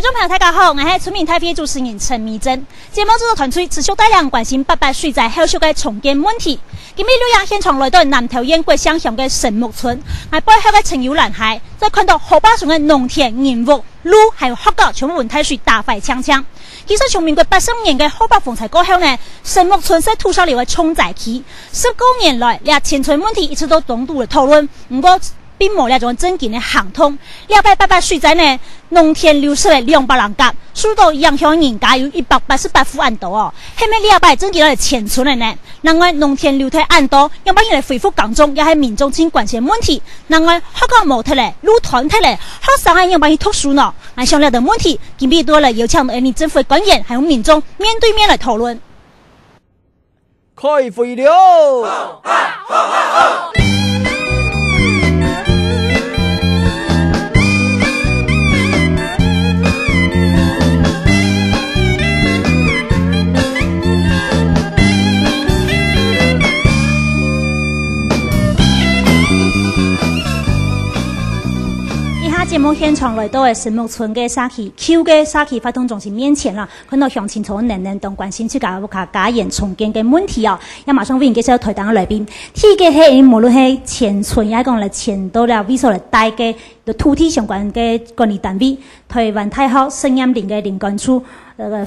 众朋友，大家好，我是村民台北主持人陈美珍。节目制作团队持续大量关心800岁在后续的重建问题。今日6日现场来到南投县桂乡乡的神木村，喺背後嘅情有藍海，再看到河壩上嘅農田、林木、路，還有學校全部問題水大壞槍槍。其實從民國80年嘅河壩風災過後呢，神木村係土石流嘅重災區。19年來，呢前村問題一直都東度嘅討論，不過並冇那種真正的行通。800歲在呢，農田流失了200人甲，數到影響人家有188戶安多哦。後面200真正的前村的呢，另外農田流退安多，要把人來恢復耕種，也係民眾真關心問題。另外學校冇退咧，路斷退咧，學生還要把佢讀書呢。那相關的問題，今日多了邀請你政府的官員還有民眾面對面來討論。開會了！節目現場來到嘅神木村嘅社區 Q 嘅社區發展中心面前啦，看到鄉親從人人都關心出家園重建嘅問題啊！也馬上為您介紹台東嘅來賓，第一個係無論係前村也講嚟前到了為所嚟帶嘅土地相關嘅管理單位，台灣大學聖嚴林嘅林管處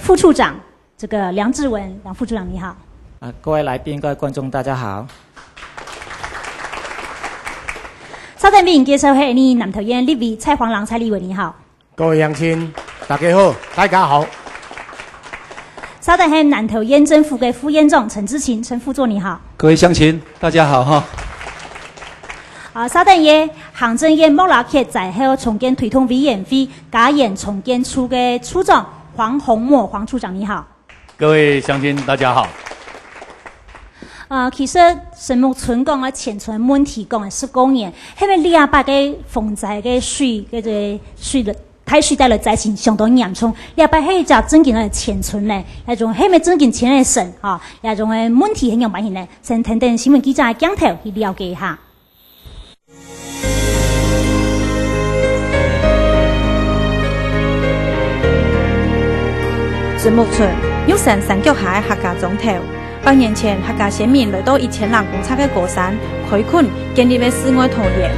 副處長，這個梁志文梁副處長你好。各位來賓、各位觀眾大家好。稍等，為您介紹係你南投縣立委蔡黃郎蔡立委你好。各位鄉親大家好，大家好。稍等，係南投縣政府嘅副院長陳志勤陳副座你好。各位鄉親大家好哈。稍等嘢，行政院莫拉克在後重建推動委員會嘉義重建處嘅處長黃宏模黃處長你好。各位鄉親大家好。其實神木村講嘅前村問題講嘅19年，因為200嘅風災嘅水，嗰個水的太水帶來災情相當嚴重。200係一隻真正嘅前村咧，一種係咪真正前嘅省啊？一種嘅問題很有關係咧。先聽聽新聞記者嘅鏡頭去了解一下。神木村有成山腳下嘅客家總頭。8年前，客家先民來到1000人公尺嘅高山開墾建立嘅室外陶冶。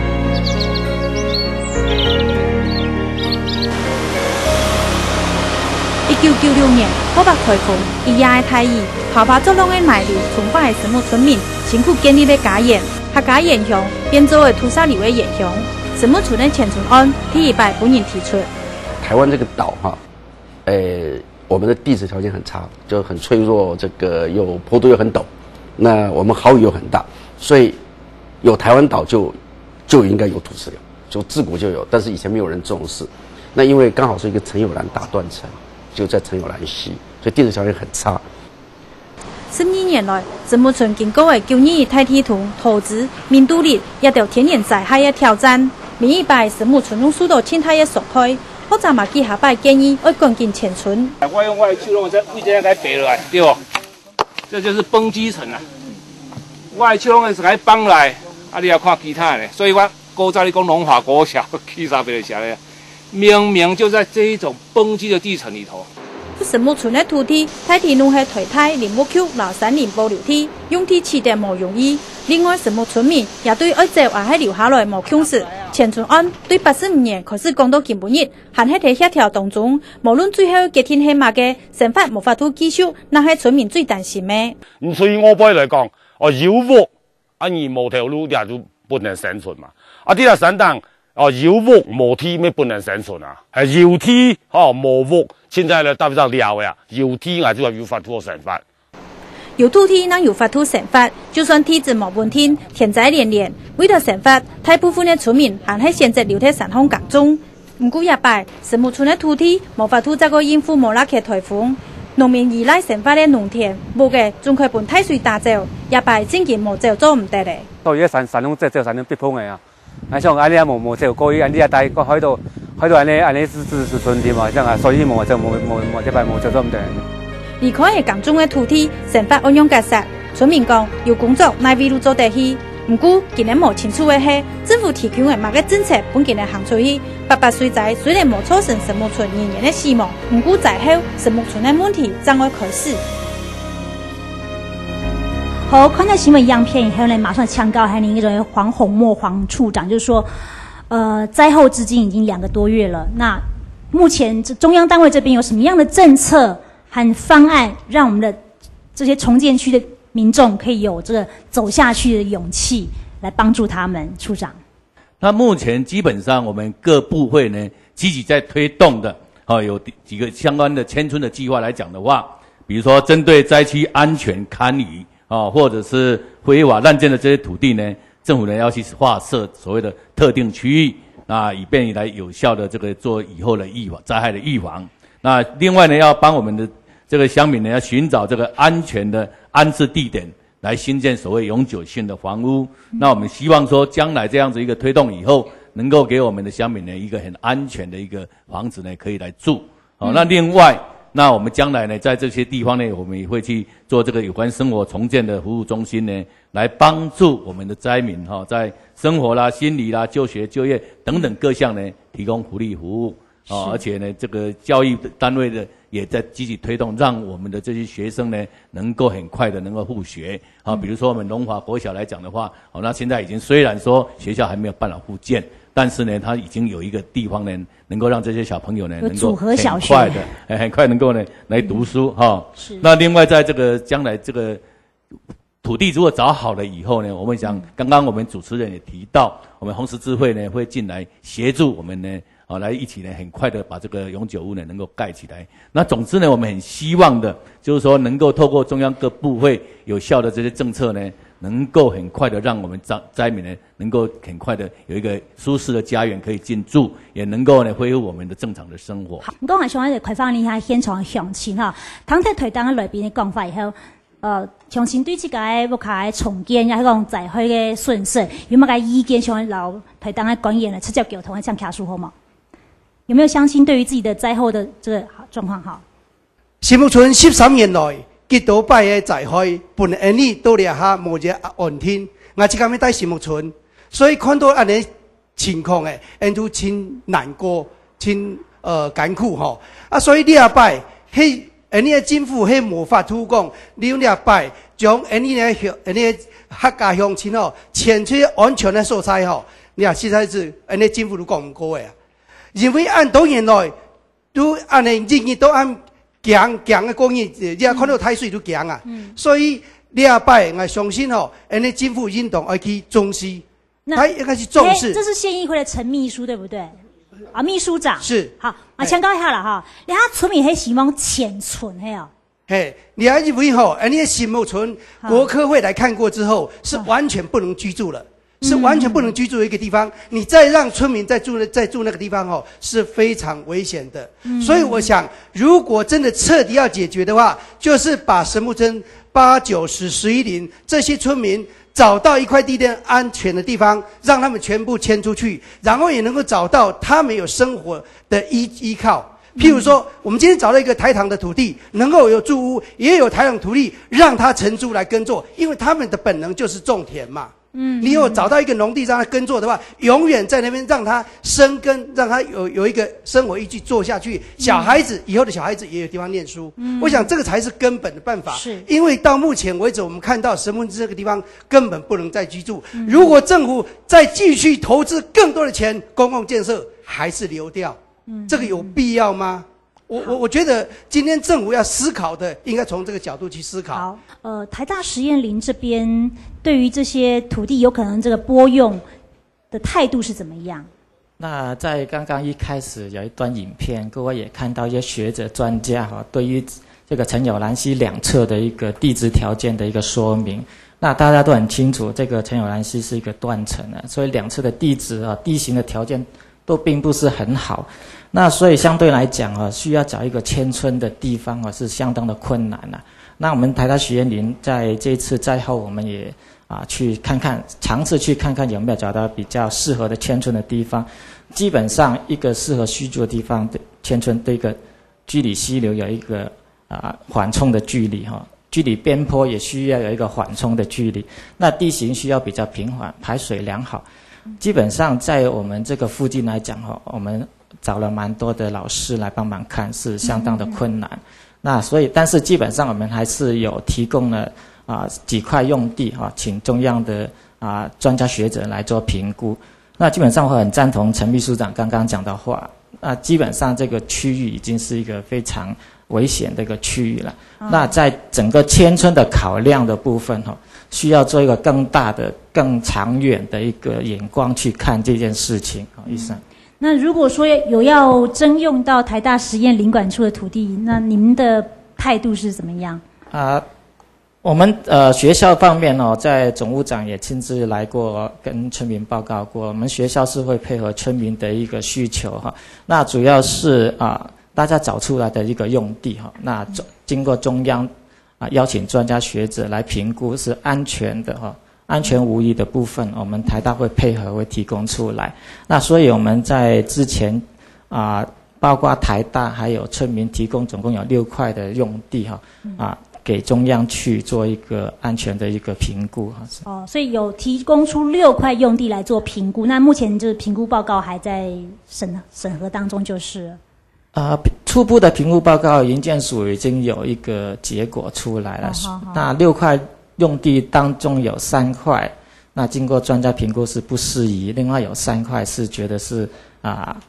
1996年，河壩開封，一夜嘅大雨，河壩作浪嘅埋流沖垮嘅神木村民辛苦建立嘅家園，客家園鄉變做嘅土石流嘅園鄉。神木村嘅前村案第100本人提出。台灣這個島哈，我們的地質條件很差，就很脆弱，這個又坡度又很陡，那我們豪雨又很大，所以有台灣島就應該有土石流，就自古就有，但是以前沒有人重視。那因為剛好是一個陳有蘭大斷層，就在陳有蘭溪，所以地質條件很差。12年來，神木村經過嘅921大地圖投資面對力，也到天然災害嘅挑戰，每一擺神木村用數到千態嘅縮開。或者嘛，記下擺建議要趕緊前村。我用我的手弄在位置給擺落來，對不？這就是崩基層啊！我的手弄是給綁來，啊，你要看其他的，所以我古早你講龍華國小，其實別個咧，明明就在這一種崩基的地層裡頭。神木村的土地，大體路係頹態林木區老山林保留地，用地起得冇容易。另外，神木村民也對愛州也係留下來冇強勢。前村案對85年開始講到今本日，還喺協調當中，無論最後決定係乜嘅，成法無法度繼續，那係村民最擔心嘅。所以我輩來講，有屋而無條路也就不能生存嘛。啲人山當有屋無地咩不能生存啊？有地無屋，現在咧搭唔上料呀，有地我就話有法度生法。有土地能有法度生發，就算地質冇問題，天災連連，為了生發，大部分的村民還係選擇留喺山鄉耕種。唔過100神木村的土地冇法度再個應付莫拉克颱風，農民依賴生發的農田，冇嘅仲可以半太水打走，100真件冇走做唔得咧。到而家山鄉即係山鄉逼迫嘅啊！啊，像安尼啊冇走過去，安尼啊大個喺度安尼是春天嘛，即係所以冇就冇100冇走做唔得。離開係耕種嘅土地，成法按樣格實。村民講有工作，乃為路做得起。不过今年无清楚的是，政府提供的某个政策本今年行出去，88岁在虽然无造成神木村人员的死亡，不过在后神木村的问题正会开始。好，看到新闻样片以后呢，马上抢告还那个黄宏墨黄处长就说，灾后至今已经2个多月了，那目前中央单位这边有什么样的政策和方案，让我们的这些重建区的民众可以有这个走下去的勇气，来帮助他们？处长，那目前基本上我们各部会呢积极在推动的，有几个相关的迁村的计划来讲的话，比如说针对灾区安全堪舆或者是非法滥建的这些土地呢，政府呢要去划设所谓的特定区域，那以便来有效的这个做以后的灾害的预防。那另外呢，要帮我们的这个乡民呢，要寻找这个安全的安置地点，来新建所谓永久性的房屋。那我们希望说，将来这样子一个推动以后，能够给我们的乡民呢一个很安全的一个房子呢，可以来住。那另外，那我们将来呢，在这些地方呢，我们也会去做这个有关生活重建的服务中心呢，来帮助我们的灾民在生活啦、心理啦、就学、就业等等各项呢，提供福利服务。而且呢，这个教育单位的也在积极推动，让我们的这些学生呢，能够很快的能够复学。比如说我们龙华国小来讲的话，那现在已经虽然说学校还没有办好复建，但是呢，它已经有一个地方呢，能够让这些小朋友呢，能够很快能够呢来读书是。那另外在这个将来这个土地如果找好了以后呢，我们想刚刚我们主持人也提到，我们红十字会呢会进来协助我们呢。来一起呢，很快的把这个永久屋呢能够盖起来。那总之呢，我们很希望的，就是说能够透过中央各部会有效的这些政策呢，能够很快的让我们灾民呢，能够很快的有一个舒适的家园可以进驻，也能够呢恢复我们的正常的生活。好，我讲想开放你下现场详情唐太推当内边的讲法以后，详情对这个目前重建也讲灾害的损失，有冇个意見想留推當嘅官員嚟直接溝通，這樣卡數好嗎？有沒有鄉親對於自己的災後的這個狀況好？神木村13年來幾多擺嘅災害，本來你都嚟下冇只安天，我只咁樣帶神木村，所以看到安尼情況嘅，人都真難過，真艱苦所以你下擺迄你嘅政府迄無法度講，你下擺將你嘅客家鄉親遷去安全嘅所在你啊實在是你政府都講唔過嘅。因為按多年來都按你日日都按強嘅工業，你看到太水都強所以你下擺我相信你政府運動要去重視，他應該是重視。這是縣議會的陳秘書對不對？秘書長是好，請教一下啦你睇村民係希望遷村你還以為你的神木村國科會來看過之後是完全不能居住了。是完全不能居住的一個地方，你再讓村民再住那個地方是非常危險的。所以我想，如果真的徹底要解決的話，就是把神木村8、9、10、11鄰這些村民找到一塊地點安全的地方，讓他們全部遷出去，然後也能夠找到他們有生活的依靠。譬如說，我們今天找到一個台糖的土地，能夠有住屋，也有台糖土地讓他承租來耕作，因為他們的本能就是種田嘛。你有找到一個農地讓他耕作的話，永遠在那邊讓他生根，讓他有一個生活依據做下去。小孩子以後的小孩子也有地方念書，我想這個才是根本的辦法。是，因為到目前為止，我們看到神木村這個地方根本不能再居住。如果政府再繼續投資更多的錢，公共建設還是流掉，這個有必要嗎？我覺得今天政府要思考的，應該從這個角度去思考。好，台大實驗林這邊對於這些土地有可能這個撥用的態度是怎麼樣？那在剛剛一開始有一段影片，各位也看到一些學者專家對於這個陳有蘭溪兩側的一個地質條件的一個說明。那大家都很清楚，這個陳有蘭溪是一個斷層所以兩側的地質地形的條件都並不是很好。那所以相對來講需要找一個遷村的地方是相當的困難那我們台大實驗林在這一次災後，我們也去看看，嘗試去看看有沒有找到比較適合的遷村的地方。基本上一個適合居住的地方的遷村，這個距離溪流有一個緩衝的距離距离边坡也需要有一个缓冲的距离，那地形需要比较平缓，排水良好。基本上在我们这个附近来讲我们找了蛮多的老师来帮忙看，是相当的困难。那所以但是基本上我们还是有提供了几块用地请中央的专家学者来做评估。那基本上我很赞同陈秘书长刚刚讲的话，那基本上这个区域已经是一个非常危险的一个区域了。那在整个迁村的考量的部分需要做一个更大的、更长远的一个眼光去看这件事情。医生，那如果说有要征用到台大实验林管处的土地，那你们的态度是怎么样？我们学校方面在总务长也亲自来过，跟村民报告过，我们学校是会配合村民的一个需求那主要是大家找出来的一个用地那经过中央邀请专家学者来评估是安全的安全无虞的部分，我们台大会配合会提供出来。那所以我们在之前包括台大还有村民提供总共有6块的用地给中央去做一个安全的一个评估所以有提供出6块用地来做评估，那目前就是评估报告还在审核当中就是了。初步的评估报告，营建署已经有一个结果出来了。那6块用地当中有3块，那经过专家评估是不适宜，另外有3块是觉得是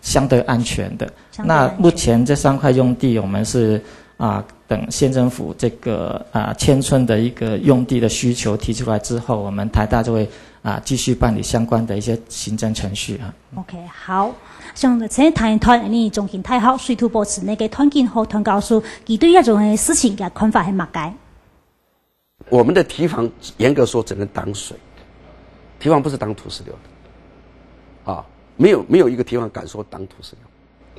相对安全的。那目前这3块用地，我们是等县政府这个迁村的一个用地的需求提出来之后，我们台大就会继续办理相关的一些行政程序OK， 好，像前谈团你中心太好，水土保持那个团建和团教书，佢对一种事情嘅看法係乜解？我们的堤防严格说只能挡水，堤防不是挡土石流的，没有一个堤防敢说挡土石流。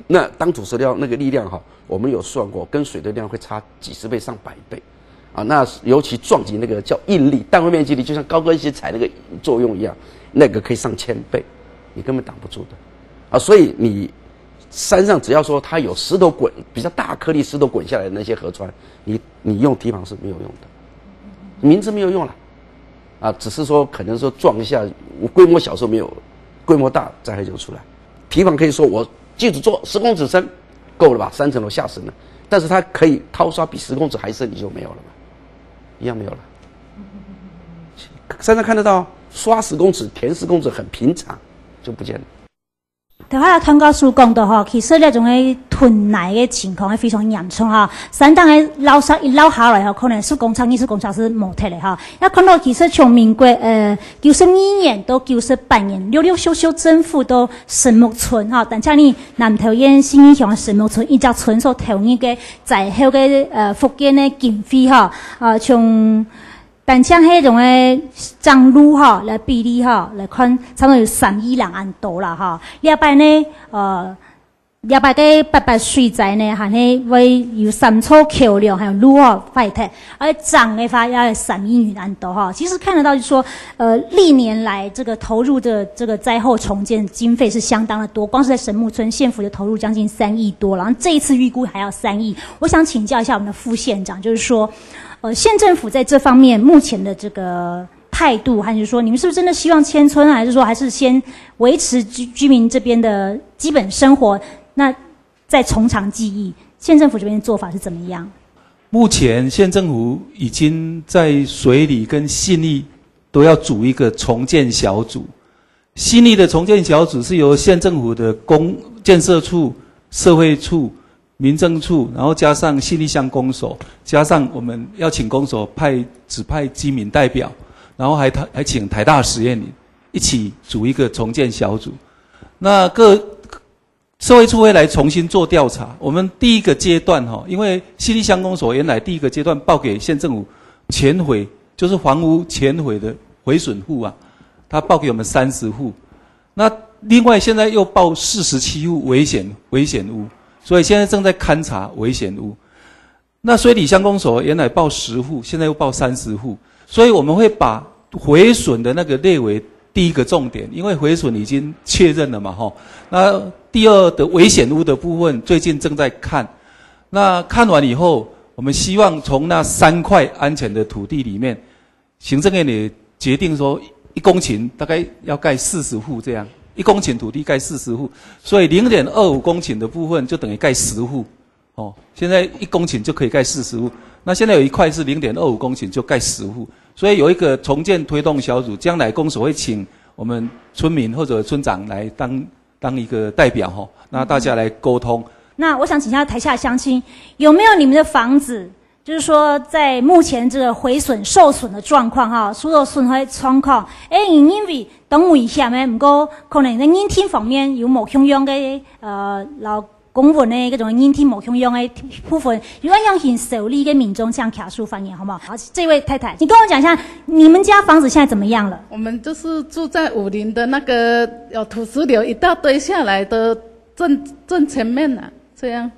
那当土石流那个力量我们有算过，跟水的量会差几十倍、上百倍，那尤其撞击那个叫应力，单位面积力，就像高跟鞋踩那个作用一样，那个可以上1000倍，你根本挡不住的，所以你山上只要说它有石头滚，比较大颗粒石头滚下来的那些河川，你用堤防是没有用的，名字没有用了，只是说可能说撞一下，规模小时候没有，规模大灾害就出来。堤防可以说我记住做10公尺深，够了吧？3层楼吓死人了。但是它可以掏刷比10公尺还深，你就没有了吧？一样没有了。山上看得到，刷10公尺、填10公尺很平常，就不见了。頭下湯教授講到其實呢種嘅屯泥嘅情況係非常嚴重山當嘅撈沙一撈下來可能是工廠，是工廠是冇睇嚟一看到其實從民國92年到98年，溜溜修修政府到神木村但係呢南投縣新義鄉神木村一隻村所投入嘅在後嘅福建嘅經費從但像迄種誒漲路來比例來看，差不多有3億2萬多啦禮拜呢禮拜嘅800水災呢，係呢會有3處橋梁還有路壞體，而漲嘅話要3億元多其實看得到就是說，歷年來這個投入的這個災後重建經費是相當的多，光是在神木村縣府就投入將近3億多，然後這一次預估還要3億。我想請教一下我們的副縣長，就是說縣政府在這方面目前的這個態度，還是說你們是不是真的希望遷村，還是說還是先維持居民這邊的基本生活，那再從長計議，縣政府這邊的做法是怎麼樣？目前縣政府已經在水里跟信義都要組一個重建小組，信義的重建小組是由縣政府的建設處、社會處、民政處，然後加上信義鄉公所，加上我們要請公所指派居民代表，然後還請台大實驗林一起組一個重建小組。那各社會處會來重新做調查。我們第一個階段因為信義鄉公所原來第一個階段報給縣政府全毀，就是房屋全毀的毀損戶他報給我們30戶。那另外現在又報47戶危險屋。所以現在正在勘察危險屋。那水里鄉公所原來報10戶，現在又報30戶，所以我們會把毀損的那個列為第一個重點，因為毀損已經確認了嘛那第二的危險屋的部分最近正在看，那看完以後，我们希望从那3块安全的土地里面，行政院也决定说1公顷大概要盖40户这样，1公顷土地盖40户，所以0.25公顷的部分就等于盖10户。哦，现在1公顷就可以盖40户，那现在有一块是0.25公顷就盖10户，所以有一个重建推动小组，将来公所会请我们村民或者村长来当一个代表哈，那大家来沟通。那我想请教台下乡亲，有没有你们的房子，就是说在目前这个毁损受损的状况哈，所有损害状况，因为等位下面，不过可能在影厅方面有某相样的老公文的嗰種影廳冇相樣嘅部分，如果讓很受理嘅民眾向卡數反映，好不好？好，这位太太，你跟我讲一下，你们家房子现在怎么样了？我们就是住在武林的那个有土石流一大堆下来的正前面啊，这样。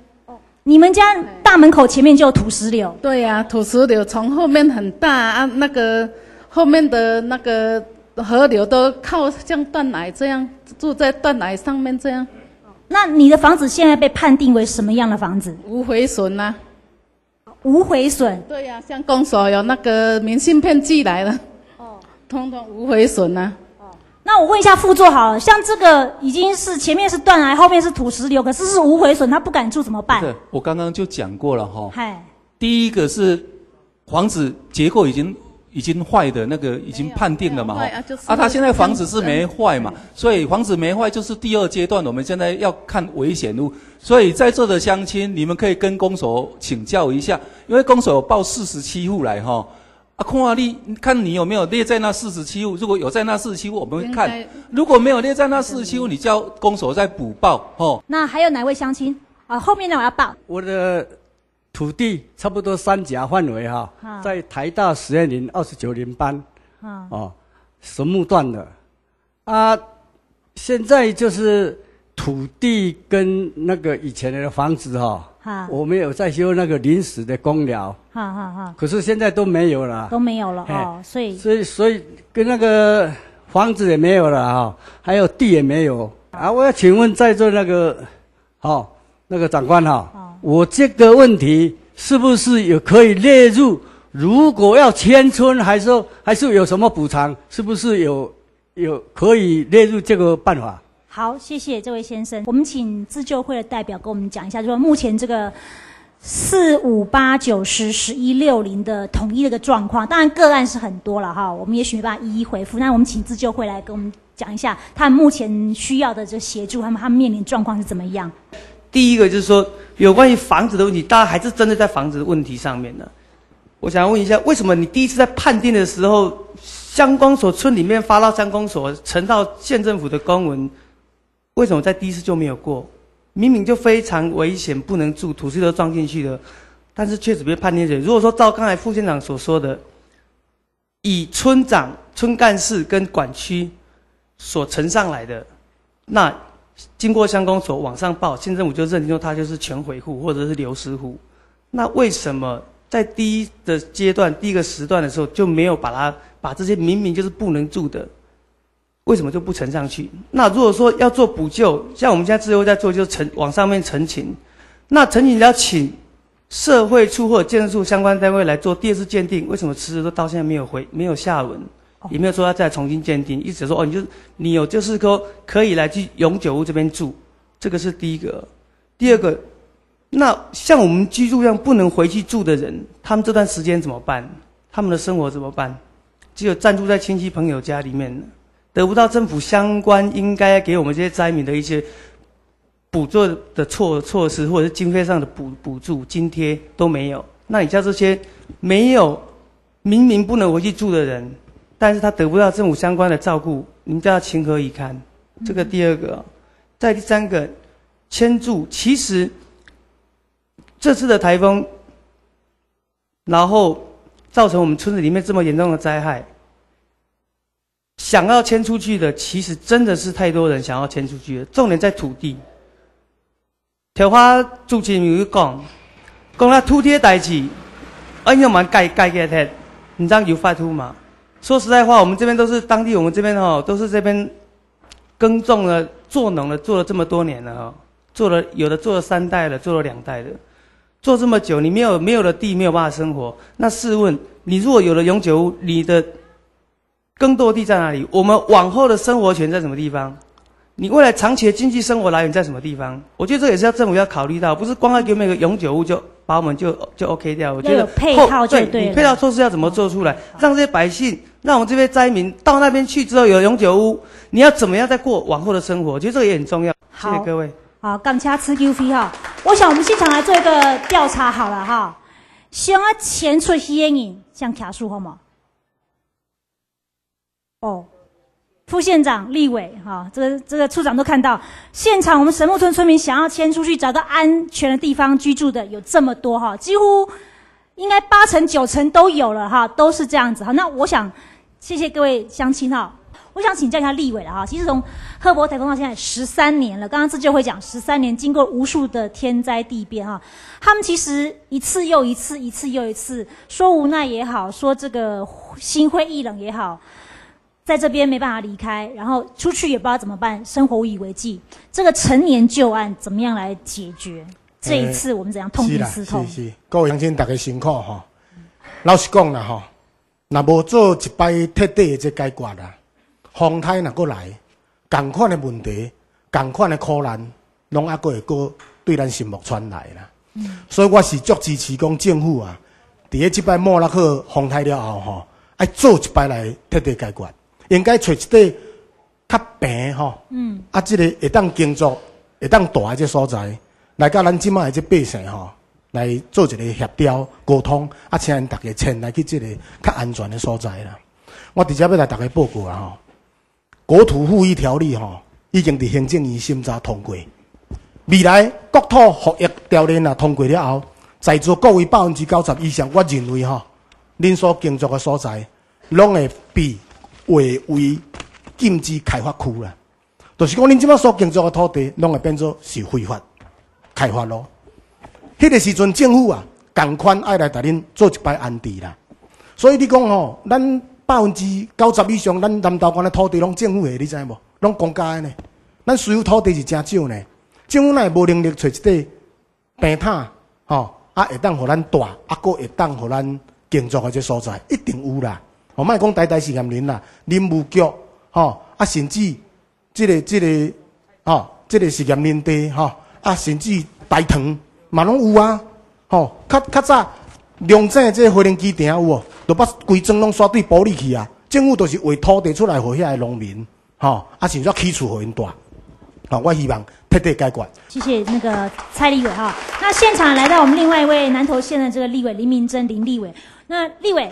你们家大门口前面就有土石流？对呀、土石流从后面很大啊，那个后面的那个河流都靠像断崖这样，住在断崖上面这样。那你的房子现在被判定为什么样的房子？无毁损啊。无毁损。对呀、像公所有那个明信片寄来了，通通无毁损啊。那我问一下副座好了，像这个已经是前面是断崖，后面是土石流，可是是无毁损，他不敢住怎么办？是，我刚刚就讲过了哈。嗨，第一个是房子结构已经坏的那个已经判定了嘛哈。他现在房子是没坏嘛，所以房子没坏就是第2阶段，我们现在要看危险物。所以在座的乡亲，你们可以跟公所请教一下，因为公所有报47户来哈。看你有没有列在那47户，如果有在那47户，我们会看；如果没有列在那47户，你叫公所再补报哦。那还有哪位乡亲啊？后面呢我要报。我的土地差不多3甲范围哈，在台大实验林29林班，神木段的啊。现在就是土地跟那个以前的房子哈，我们有在修那个临时的公寮，可是现在都没有了，都没有了哦，所以跟那个房子也没有了哈，还有地也没有啊。我要请问在座那个那个长官哈，我这个问题是不是也可以列入？如果要迁村，还是有什么补偿？是不是有可以列入这个办法？好，谢谢这位先生。我们请自救会的代表跟我们讲一下，就是目前这个4、5、8、9、10、11、60的统一的一个状况。当然个案是很多了哈，我们也许没办法一一回复。那我们请自救会来跟我们讲一下，他们目前需要的这协助，他们面临状况是怎么样？第一个就是说，有关于房子的问题，大家还是针对在房子的问题上面呢。我想要问一下，为什么你第一次在判定的时候，乡公所村里面发到乡公所，呈到县政府的公文？为什么在第一次就没有过？明明就非常危险，不能住，土石都撞进去了，但是确实被判定罪。如果说照刚才副县长所说的，以村长、村干事跟管区所呈上来的，那经过乡公所往上报，县政府就认定说它就是全毁户或者是流失户。那为什么在第一的阶段、第一个时段的时候就没有把这些明明就是不能住的？为什么就不呈上去？那如果说要做补救，像我们现在自由在做，就是往上面陈情。那陈情要请社会处或者建设处相关单位来做第2次鉴定，为什么迟迟都到现在没有下文，也没有说要再重新鉴定，一直说你有就是说可以来去永久屋这边住，这个是第一个。第二个，那像我们居住上不能回去住的人，他们这段时间怎么办？他们的生活怎么办？只有暂住在亲戚朋友家里面。得不到政府相关应该给我们这些灾民的一些补助的措施，或者是经费上的补助津贴都没有。那你叫这些没有明明不能回去住的人，但是他得不到政府相关的照顾，你们叫他情何以堪？这个第2个。再第3个，迁住，其实这次的台风，然后造成我们村子里面这么严重的灾害。想要迁出去的，其实真的是太多人想要迁出去了。重点在土地。条花主持人有讲那土地的代志，要蛮盖给他，你这样有发土嘛？说实在话，我们这边都是当地，我们这边都是这边耕种了、做农了，做了这么多年了有的做了3代了，做了2代了。做这么久，你没有了地，没有办法生活。那试问，你如果有了永久屋，你的耕作地在哪里？我们往后的生活权在什么地方？你未来长期的经济生活来源在什么地方？我觉得这也是政府要考虑到，不是光要给我们一个永久屋就把我们就 OK 掉。我觉得有配套就对了。你配套措施要怎么做出来，让这些百姓，让我们这些灾民到那边去之后有永久屋，你要怎么样再过往后的生活？我觉得这个也很重要。谢谢各位。好，感谢吃 QV 哈。我想我们现场来做一个调查好了哈。想要迁出去的人，像卡数好吗？哦，副县长、立委哈，这个处长都看到，现场我们神木村村民想要迁出去，找到安全的地方居住的有这么多哈，几乎应该8成9成都有了哈，都是这样子哈。那我想谢谢各位乡亲哈。我想请教一下立委了哈，其实从赫伯台风到现在13年了，刚刚自救会讲13年，经过无数的天灾地变哈，他们其实一次又一次，一次又一次，说无奈也好，说这个心灰意冷也好，在这边没办法离开，然后出去也不知道怎么办，生活无以为继。这个陈年旧案怎么样来解决？这一次我们怎样痛定思痛？是，各位乡亲大家辛苦哈。老实讲啦哈，若无做一摆彻底的这解决啦。风台若过来，同款的问题、同款的苦难，拢还会对咱心目传来啦。所以我是足支持讲政府啊，伫咧即摆莫拉克风台了后吼，爱做一摆来彻底解决，应该找一块较平吼，即个会当耕作、会当大的这所在，来甲咱即摆的这百姓吼，来做一个协调沟通，请因大家迁来去即个较安全的所在啦。我直接要来大家报告啦吼。国土富裕条例已经伫行政院审查通过，未来国土复议条例通过了后，在座各位90%以上，我认为恁所耕作的所在，拢会被划为禁止开发区啦。就是讲恁即摆所耕作的土地，拢会变作是非法开发咯。迄个时阵政府啊，同款爱来带恁做一摆安置啦。所以你讲咱90%以上，咱南投县的土地拢政府的，你知无？拢公家的呢。咱私有土地是真少呢。政府哪会无能力找一块平坦，会当互咱大，阁会当互咱耕作的这所在，一定有啦。莫讲台实验林啦，林务局，甚至这个实验林地，甚至大塘嘛拢有啊。较早。龙井这花莲机场有无？就把规庄拢刷对玻璃去啊！政府都是为土地出来，互遐个农民，甚至起厝互因住。我希望彻底解决。谢谢那个蔡立委哈。那现场来到我们另外一位南投县的这个立委林明珍林立委。那立委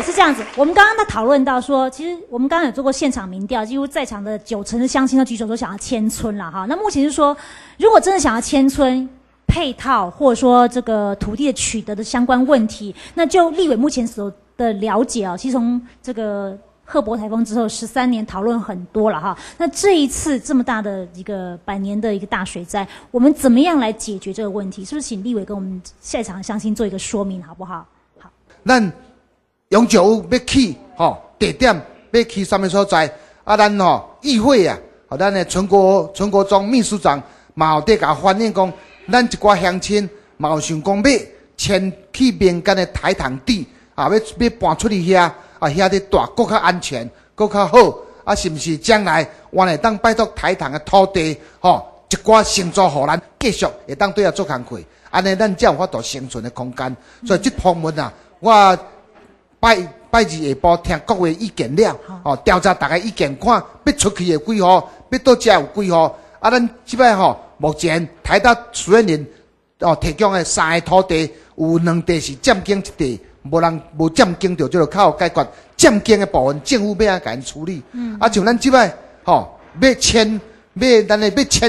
是这样子，我们刚刚在讨论到说，其实我们刚刚有做过现场民调，几乎在场的9成的乡亲都举手说想要迁村了哈。那目前是说，如果真的想要迁村，配套或者说这个土地的取得的相关问题，那就立委目前所的了解啊，其实从这个赫伯台风之后13年讨论很多了哈。那这一次这么大的一个100年的一个大水灾，我们怎么样来解决这个问题？是不是请立委跟我们现场乡亲做一个说明，好不好？好，咱永久屋要起地点要起什么所在？咱议会啊，咱的陈国忠秘书长嘛有伫甲反映讲。咱一寡乡亲嘛有想讲要迁去民间的台塘地要搬出去遐遐咧大，搁较安全，搁较好是毋是将来我会当拜托台塘的土地一寡承租互咱继续会当对遐做工课，安尼咱才有法度生存的空间。所以这方面啊，我拜二下晡听各位意见了，调查大家意见，看要出去的几号，要到遮有几号。咱即摆目前台大实验林提供的3个土地，有2地是占经1地，无占经着，就靠解决占经的部分，政府要甲因处理。像咱即摆要迁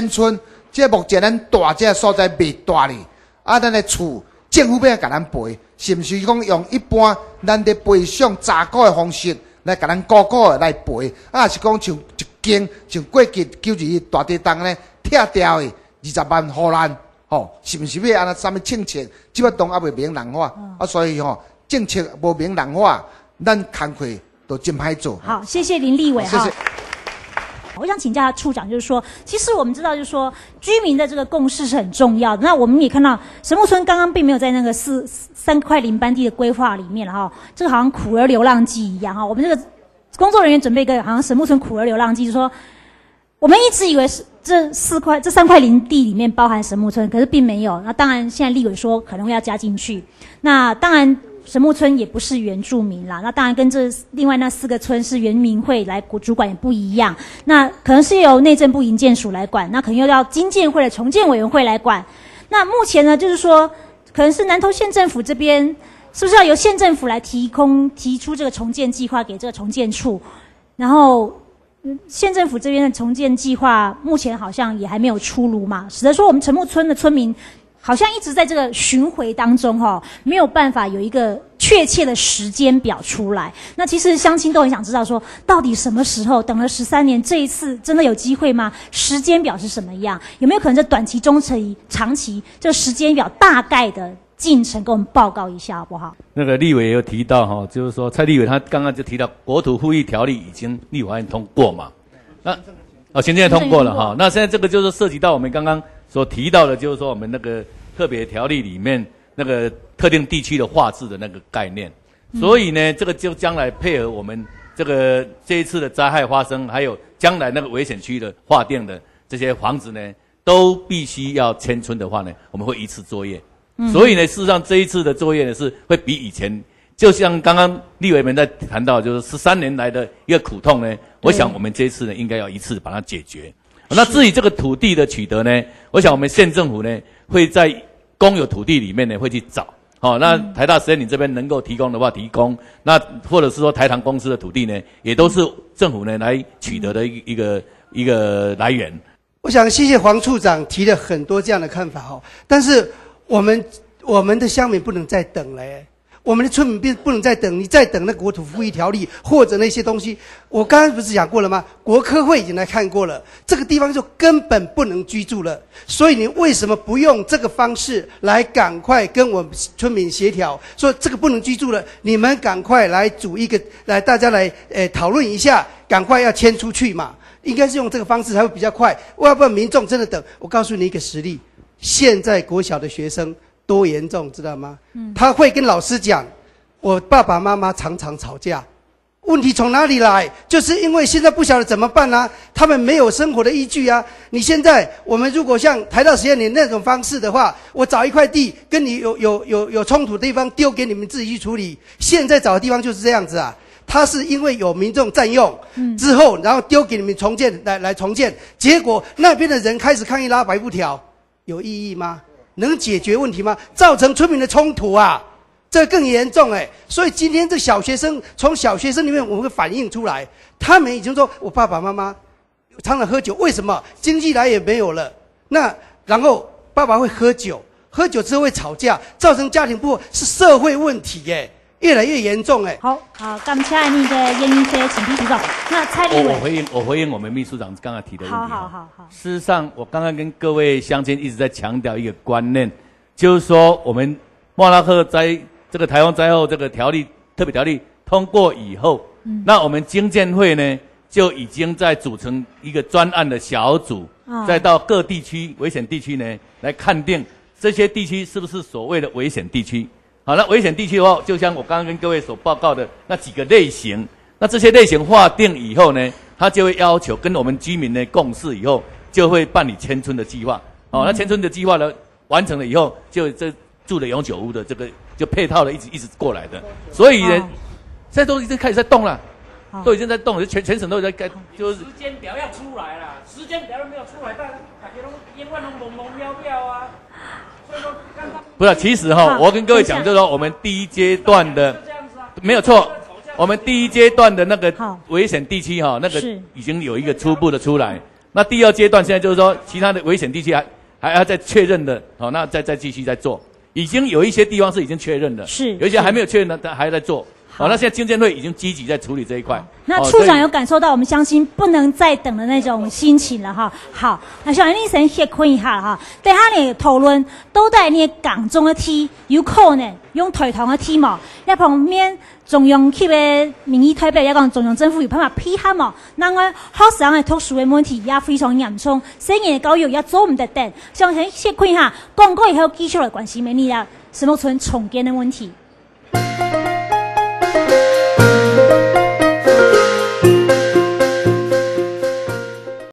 村，即目前咱大这所在未大哩，咱的厝政府要甲咱赔，是毋是讲用一般咱的赔偿查股的方式来甲咱个个来赔，是讲像一间像过去92大地震呢？拆掉的20万互咱，是毋是要安那啥物政策？即摆东还未明人化，所以政策无明人化，咱工课都真歹做。好，谢谢林立委哈。我想请教处长，就是说，其实我们知道，就是说，居民的这个共识是很重要的。那我们也看到神木村刚刚并没有在那个3块林班地的规划里面了哈，这个好像苦儿流浪记一样哈。我们这个工作人员准备一个好像神木村苦儿流浪记，就是说，我们一直以为是这3块林地里面包含神木村，可是并没有。那当然，现在立委说可能会要加进去。那当然。神木村也不是原住民啦，那当然跟这另外那4个村是原民会来主管也不一样，那可能是由内政部营建署来管，那可能又要经建会的重建委员会来管。那目前呢，就是说，可能是南投县政府这边是不是要由县政府来提出这个重建计划给这个重建处，然后县政府这边的重建计划目前好像也还没有出炉嘛，使得说我们神木村的村民。好像一直在这个巡回当中没有办法有一个确切的时间表出来。那其实乡亲都很想知道说，到底什么时候？等了13年，这一次真的有机会吗？时间表是什么样？有没有可能这短期、中期、长期这个时间表大概的进程跟我们报告一下好不好？那个立委也有提到就是说蔡立委他刚刚就提到国土复议条例已经立法院通过嘛，那行政院通过了那现在这个就是涉及到我们刚刚所提到的，就是说我们那个特别条例里面那个特定地区的划制的那个概念，所以呢，这个就将来配合我们这一次的灾害发生，还有将来那个危险区的划定的这些房子呢，都必须要迁村的话呢，我们会一次作业。所以呢，事实上这一次的作业呢是会比以前，就像刚刚立委们在谈到，就是13年来的一个苦痛呢，我想我们这一次呢应该要一次把它解决。那至于这个土地的取得呢，我想我们县政府呢会在公有土地里面呢会去找，那台大实验林这边能够提供的话提供，那或者是说台糖公司的土地呢，也都是政府呢来取得的一个来源。我想谢谢黄处长提了很多这样的看法但是我们的乡民不能再等了我们的村民不能再等，你再等那国土复议条例或者那些东西，我刚刚不是讲过了吗？国科会已经来看过了，这个地方就根本不能居住了。所以你为什么不用这个方式来赶快跟我们村民协调，说这个不能居住了，你们赶快来组一个，来大家来讨论一下，赶快要迁出去嘛？应该是用这个方式才会比较快，要不然民众真的等。我告诉你一个实例，现在国小的学生。多严重，知道吗？他会跟老师讲，我爸爸妈妈常常吵架，问题从哪里来？就是因为现在不晓得怎么办啊，他们没有生活的依据啊。你现在我们如果像台大实验林那种方式的话，我找一块地跟你有冲突的地方丢给你们自己去处理。现在找的地方就是这样子啊，他是因为有民众占用之后，然后丢给你们重建来重建，结果那边的人开始抗议拉白布条，有意义吗？能解决问题吗？造成村民的冲突啊，这更严重所以今天这小学生从小学生里面我们会反映出来，他们已经说我爸爸妈妈常常喝酒，为什么？经济来也没有了，那然后爸爸会喝酒，喝酒之后会吵架，造成家庭不和，是社会问题越来越严重好，感谢你的言语请批主导。那蔡立委，我回应我们秘书长刚才提的问题。好。事实上，我刚刚跟各位乡亲一直在强调一个观念，就是说我们莫拉克这个台湾灾后这个特别条例通过以后，那我们经建会呢就已经在组成一个专案的小组，再到各地区危险地区呢来判定这些地区是不是所谓的危险地区。好，那危险地区的话，就像我刚刚跟各位所报告的那几个类型，那这些类型划定以后呢，他就会要求跟我们居民呢共识以后，就会办理迁村的计划。那迁村的计划呢完成了以后，就这住的永久屋的这个就配套的一直过来的，所以呢，现在都已经开始在动了，都已经在动了，全省都在盖，就是时间表要出来了，时间表都没有出来，大家都烟万都蒙蒙渺渺啊。不是，其实我跟各位讲，就是说我们第一阶段的没有错，我们第一阶段的那个危险地区那个已经有一个初步的出来。那第二阶段现在就是说，其他的危险地区还要再确认的，那再继续再做。已经有一些地方是已经确认的，有一些还没有确认的，但还在做。那现在经建会已经积极在处理这一块。那处长有感受到我们乡亲不能再等的那种心情了哈。好，那小杨你先协看一下哈，等下你讨论到底你港中的题有可能用台糖的题目，一旁边中央级的民意代表也讲中央政府有办法配合嘛？那个学生的读书的问题也非常严重，生源的教育也做唔得等。想先看一下广告以后继续来关心你啦，石木村重建的问题。